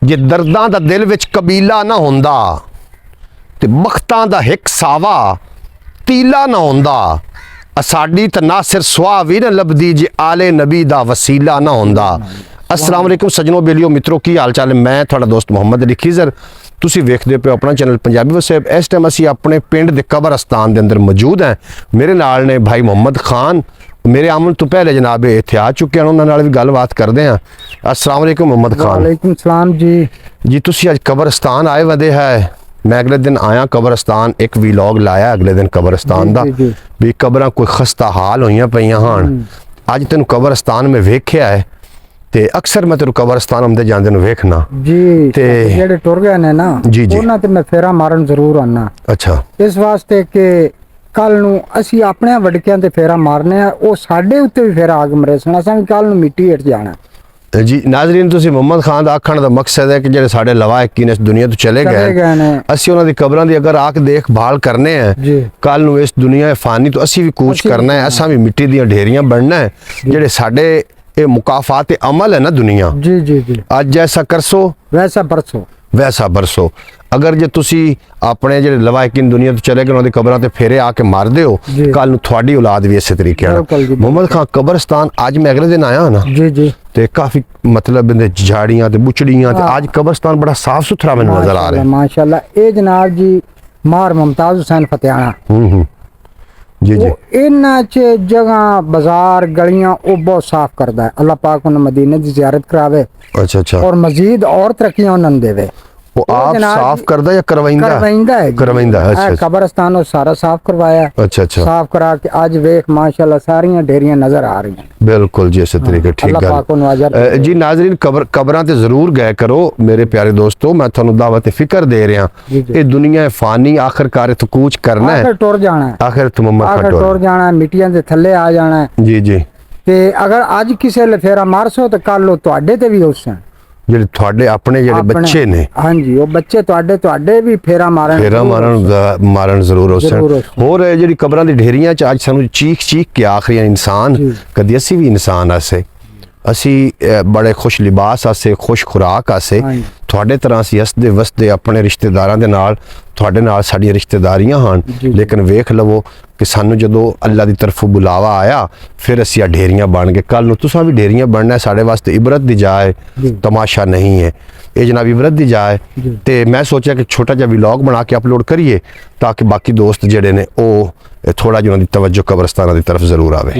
जे दर्दां दा दिल विच कबीला ना होंदा ते बख्तां दा हिक सावा तीला ना होंदा। साडी तो ना सिर सुहा भी ना लभदी जे आले नबी दा वसीला ना होंदा। अस्सलाम वालेकुम सजनों बेलियो मित्रों, की हाल चाल है। मैं थोड़ा दोस्त मोहम्मद अली खिजर, तुसी वेखदे पे अपना चैनल पंजाबी वसेब। इस टाइम असी अपने पिंड दे कब्रस्तान दे अंदर मौजूद हैं। मेरे नाल ने भाई मोहम्मद खान, मेरे आमन तो पहले जनाब इत्थे आ चुके हैं, उन्हां नाल भी गलबात करते हैं। अस्सलाम वालेकुम मोहम्मद खान। वालेकुम सलाम जी। तुसी अज कब्रस्तान आए वदे है। मैं अगले दिन आया कब्रस्तान, एक वीलॉग लाया अगले दिन कब्रस्तान दा भी कब्रां कोई खस्ता हाल होइयां पईयां हन। अज तेन कब्रस्तान में वेख्या है ते अक्सर मैं तेरे कब्रस्तान आंदे जांदे नु वेखना जी ते जेड़े टुर गए ने ना जी जी उन्हां ते मैं फेरा मारन जरूर आना। अच्छा, इस वास्ते कि कल नू असी अपने वडकियां ते फेरा मारने आ, ओ साडे उत्ते भी फेरा आग मरेसना, असां भी कल नू मिट्टी हेठ जाना जी। नाजरीन, तुसी मोहम्मद खान दा आखण दा मकसद है कि जेडे साडे लवाहिकीन इस दुनिया तो चले गए ने, असी उन्हां दी कब्रां दी अगर आके देखभाल करने हैं, कल नू इस दुनिया फानी तो असी भी कूच करना है, असां भी मिट्टी दी ढेरियां बनना है। जेडे साडे ये मुकाफात अमल है ना दुनिया, जी जी जी, आज जैसा करसो वैसा बरसो, वैसा बरसो। अगर जे तुसी अपने जेडे लवाहिकीन दुनिया तो चले गए उन्हां दी कब्रां ते फेरे आके मार दे हो, कल नू थोड़ी औलाद भी इस तरीके नाल। मोहम्मद खान कब्रस्तान आज मैं अगले दिन आया ना जी जी, ते काफी मतलब इहदे झाड़ियां ते बुचड़ियां ते आज कब्रस्तान बड़ा साफ सुथरा मैनूं नजर आ रहा है माशाअल्लाह। ए जनाब जी मार मुमताज हुसैन फतेहाना जी जी, इन्हां च जगह बाजार गलियां ओ बहुत साफ करदा है। अल्लाह पाक उन्हें मदीने दी ज़ियारत करावे। अच्छा अच्छा, और मजीद और तरक्कियां उन्हें देवे। वो आप साफ करदा या करवाइंदा? करवाइंदा है, करवाइंदा। अच्छा, कब्रस्तान और सारा साफ करवाया। अच्छा अच्छा, साफ करा के आज वेख माशाअल्लाह सारियां ढेरियां नजर आ रही हैं। बिल्कुल जी, इस तरीके ठीक गल जी। नाज़रीन, कब्रां ते जरूर गए करो मेरे प्यारे दोस्तों, मैं थानू दावत फिक्र दे रहा। ये दुनिया फानी, आखिरकार इत्थों कूच करना है, आखिर टुर जाना है, आखिर टुर जाना है, मिट्टियां दे थल्ले आ जाना है। जी जी, ते अगर आज किसी ले फेरा मारसो तो कल लो तुहाडे ते भी होसन ਜਿਹੜੇ ਤੁਹਾਡੇ ਆਪਣੇ ਜਿਹੜੇ ਬੱਚੇ ਨੇ। ਹਾਂਜੀ, ਉਹ ਬੱਚੇ ਤੁਹਾਡੇ ਵੀ ਫੇਰਾ ਮਾਰਨ ਜ਼ਰੂਰ ਹੋਸਣ। ਹੋਰ ਜਿਹੜੀ ਕਬਰਾਂ ਦੀ ਢੇਰੀਆਂ ਚ ਅੱਜ ਸਾਨੂੰ ਚੀਖ ਕੇ ਆਖਰੀ ਇਨਸਾਨ ਕਦੀ ਅਸੀਂ ਵੀ ਇਨਸਾਨ ਆਸੇ, ਅਸੀਂ ਬੜੇ ਖੁਸ਼ ਲਿਬਾਸ ਆਸੇ, ਖੁਸ਼ ਖੁਰਾਕ ਆਸੇ, ਤੁਹਾਡੇ ਤਰ੍ਹਾਂ ਅਸੀਂ ਹੱਸਦੇ ਵਸਦੇ ਆਪਣੇ ਰਿਸ਼ਤੇਦਾਰਾਂ ਦੇ ਨਾਲ, ਤੁਹਾਡੇ ਨਾਲ ਸਾਡੀਆਂ ਰਿਸ਼ਤੇਦਾਰੀਆਂ ਹਨ। ਲੇਕਿਨ ਵੇਖ ਲਵੋ कि सानू जो अल्लाह की तरफों बुलावा आया फिर असी आ ढेरियां बन गए। कल नू तुसां भी ढेरियां बनना है, साढ़े वास्ते इबरत दी जाए, तमाशा नहीं है ये जनाब, इबरत दी जाए। तो मैं सोचा कि छोटा जा व्लॉग बना के अपलोड करिए ताकि बाकी दोस्त जेडे ने ओ थोड़ा जिन्हां दी तवज्जो कब्रस्तानां दी तरफ जरूर आवे।